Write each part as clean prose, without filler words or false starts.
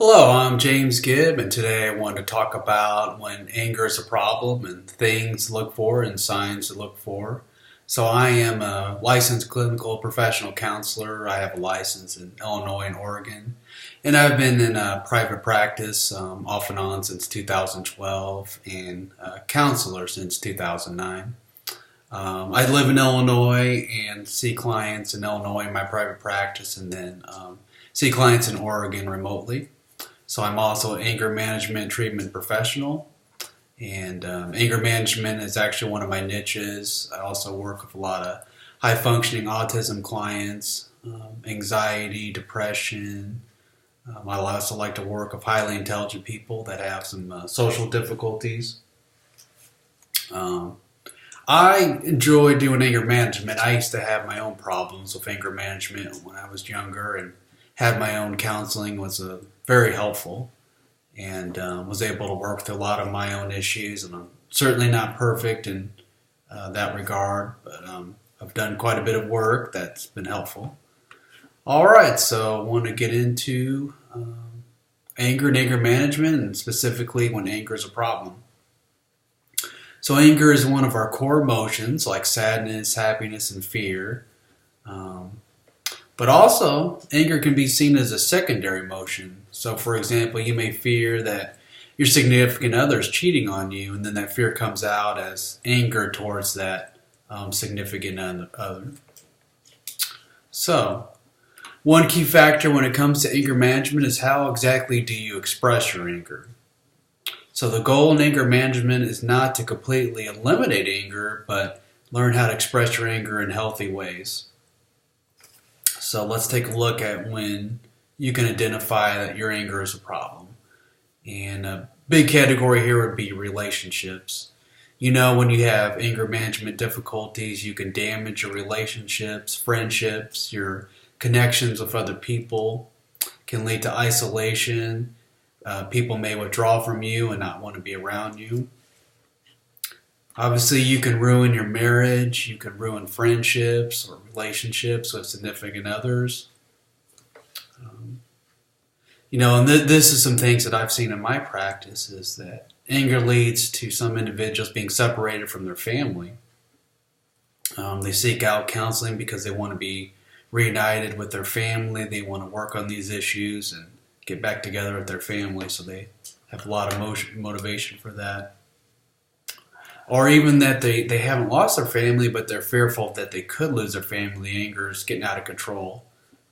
Hello, I'm James Gibb, and today I want to talk about when anger is a problem and things to look for and signs to look for. So, I am a licensed clinical professional counselor. I have a license in Illinois and Oregon, and I've been in a private practice off and on since 2012 and a counselor since 2009. I live in Illinois and see clients in Illinois in my private practice, and then see clients in Oregon remotely. So I'm also an anger management treatment professional, and anger management is actually one of my niches. I also work with a lot of high functioning autism clients, anxiety, depression. I also like to work with highly intelligent people that have some social difficulties. Um, I enjoy doing anger management. I used to have my own problems with anger management when I was younger, and had my own counseling was very helpful, and was able to work through a lot of my own issues. And I'm certainly not perfect in that regard, but I've done quite a bit of work that's been helpful. All right, so I want to get into anger and anger management, and specifically when anger is a problem. So anger is one of our core emotions, like sadness, happiness, and fear. Um, but also, anger can be seen as a secondary emotion. So, for example, you may fear that your significant other is cheating on you, and then that fear comes out as anger towards that significant other. So, one key factor when it comes to anger management is how exactly do you express your anger. So the goal in anger management is not to completely eliminate anger, but learn how to express your anger in healthy ways. So let's take a look at when you can identify that your anger is a problem. And a big category here would be relationships. You know, when you have anger management difficulties, you can damage your relationships, friendships, your connections with other people, can lead to isolation. People may withdraw from you and not want to be around you. Obviously, you can ruin your marriage, you can ruin friendships or relationships with significant others. Um, and this is some things that I've seen in my practice is that anger leads to some individuals being separated from their family. They seek out counseling because they want to be reunited with their family, they want to work on these issues and get back together with their family, so they have a lot of motivation for that. Or even that they haven't lost their family, but they're fearful that they could lose their family. The anger is getting out of control,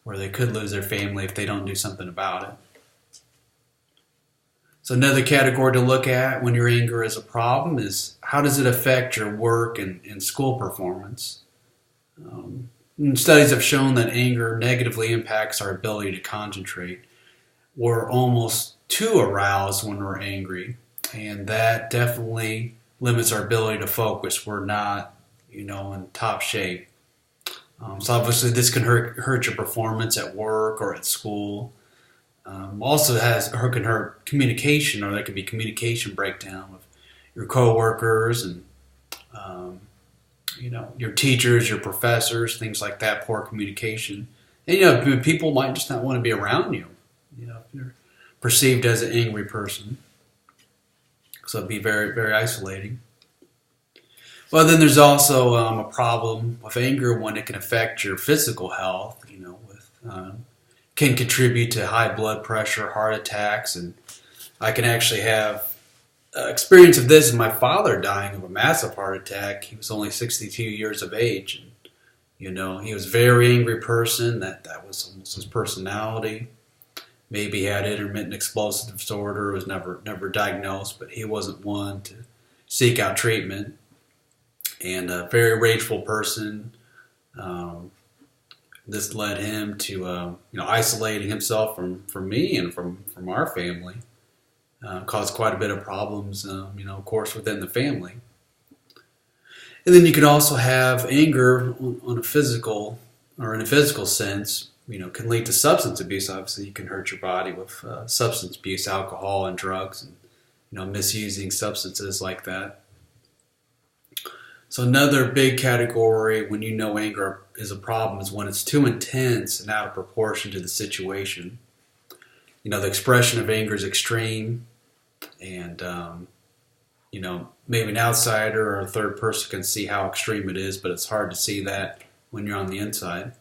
where they could lose their family if they don't do something about it. So another category to look at when your anger is a problem is how does it affect your work and school performance? Studies have shown that anger negatively impacts our ability to concentrate. We're almost too aroused when we're angry, and that definitely limits our ability to focus. We're not, in top shape. So obviously this can hurt your performance at work or at school. Also can hurt communication, or there can be communication breakdown with your coworkers and your teachers, your professors, things like that. Poor communication, and people might just not want to be around you. If you're perceived as an angry person, so it'd be very, very isolating. Well, then there's also a problem with anger when it can affect your physical health. Can contribute to high blood pressure, heart attacks, and I can actually have experience of this. My father dying of a massive heart attack. He was only 62 years of age, and he was a very angry person. That was almost his personality. Maybe he had intermittent explosive disorder, was never diagnosed, but he wasn't one to seek out treatment. And a very rageful person. This led him to isolating himself from me and from our family. Caused quite a bit of problems, of course, within the family. And then you can also have anger on a physical or in a physical sense. Can lead to substance abuse. Obviously, you can hurt your body with substance abuse, alcohol, and drugs, and misusing substances like that. So another big category when anger is a problem is when it's too intense and out of proportion to the situation. the expression of anger is extreme, and maybe an outsider or a third person can see how extreme it is, but it's hard to see that when you're on the inside.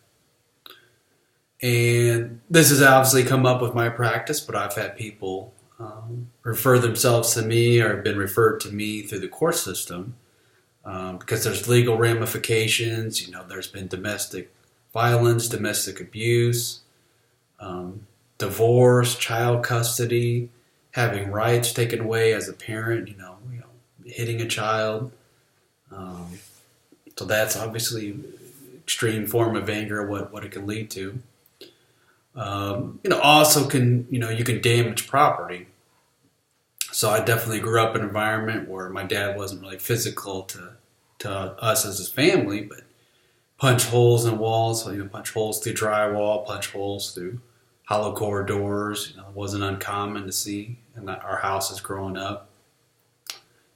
And this has obviously come up with my practice, but I've had people refer themselves to me or have been referred to me through the court system because there's legal ramifications. There's been domestic violence, domestic abuse, divorce, child custody, having rights taken away as a parent, hitting a child. So that's obviously extreme form of anger, what it can lead to. Also you can damage property. So I definitely grew up in an environment where my dad wasn't really physical to us as his family, but punch holes in walls, punch holes through drywall, punch holes through hollow core doors. It wasn't uncommon to see in our houses growing up.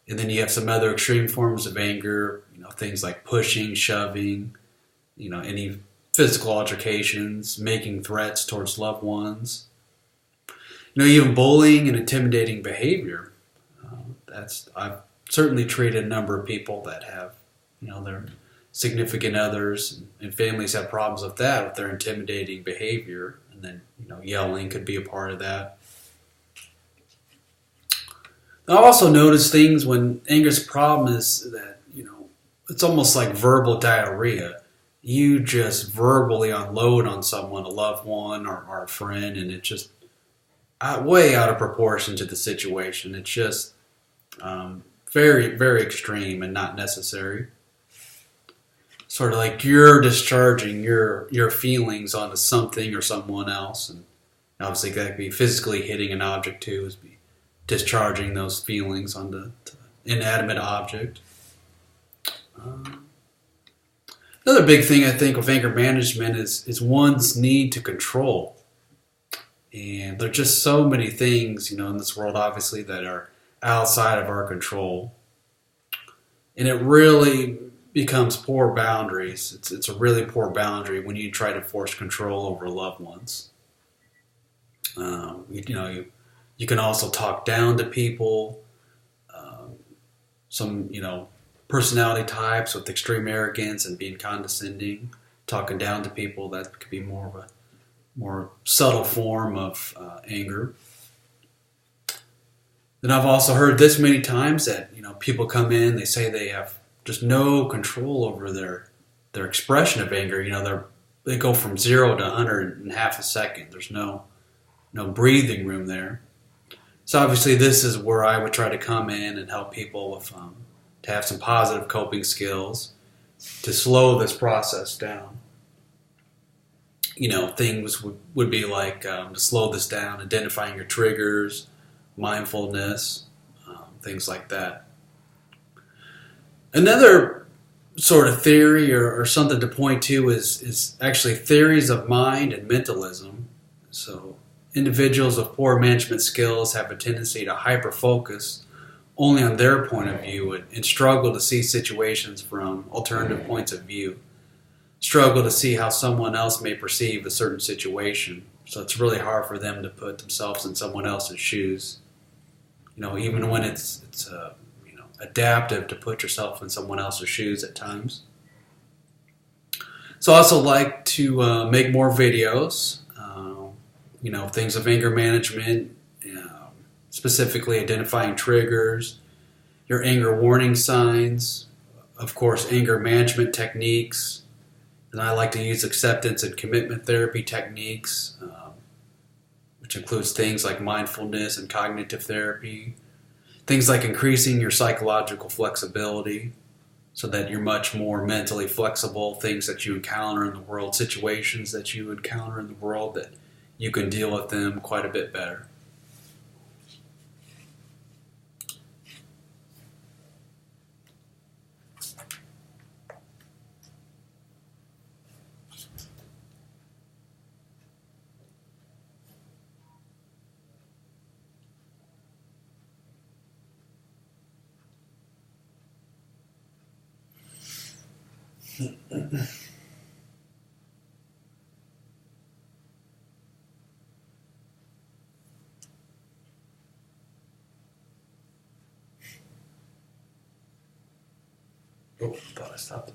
And then you have some other extreme forms of anger, things like pushing, shoving, any physical altercations, making threats towards loved ones. Even bullying and intimidating behavior. I've certainly treated a number of people that have, their significant others and families have problems with that, with their intimidating behavior. And then, yelling could be a part of that. I also notice things when anger's problem is that, it's almost like verbal diarrhea. You just verbally unload on someone, a loved one or a friend, and it just way out of proportion to the situation. It's just very, very extreme and not necessary. Sort of like you're discharging your feelings onto something or someone else, and obviously that could be physically hitting an object too, is be discharging those feelings onto an inanimate object. Another big thing I think with anger management is one's need to control. And there are just so many things, in this world, obviously, that are outside of our control. And it really becomes poor boundaries. It's a really poor boundary when you try to force control over loved ones. You can also talk down to people. Some, personality types with extreme arrogance and being condescending, talking down to people, that could be more of a more subtle form of anger. Then I've also heard this many times that people come in, they say they have just no control over their expression of anger. They go from 0 to 100 in half a second. There's no breathing room there. So obviously this is where I would try to come in and help people with to have some positive coping skills to slow this process down. Things would be like to slow this down, identifying your triggers, mindfulness, things like that. Another sort of theory or something to point to is actually theories of mind and mentalism. So individuals with poor management skills have a tendency to hyper-focus only on their point of view and struggle to see situations from alternative points of view. Struggle to see how someone else may perceive a certain situation. So it's really hard for them to put themselves in someone else's shoes. Even when it's adaptive to put yourself in someone else's shoes at times. So I also like to make more videos, things of anger management, specifically identifying triggers, your anger warning signs, of course, anger management techniques. And I like to use acceptance and commitment therapy techniques, which includes things like mindfulness and cognitive therapy. Things like increasing your psychological flexibility so that you're much more mentally flexible. Things that you encounter in the world, situations that you encounter in the world, that you can deal with them quite a bit better. Oh, thought I stopped it.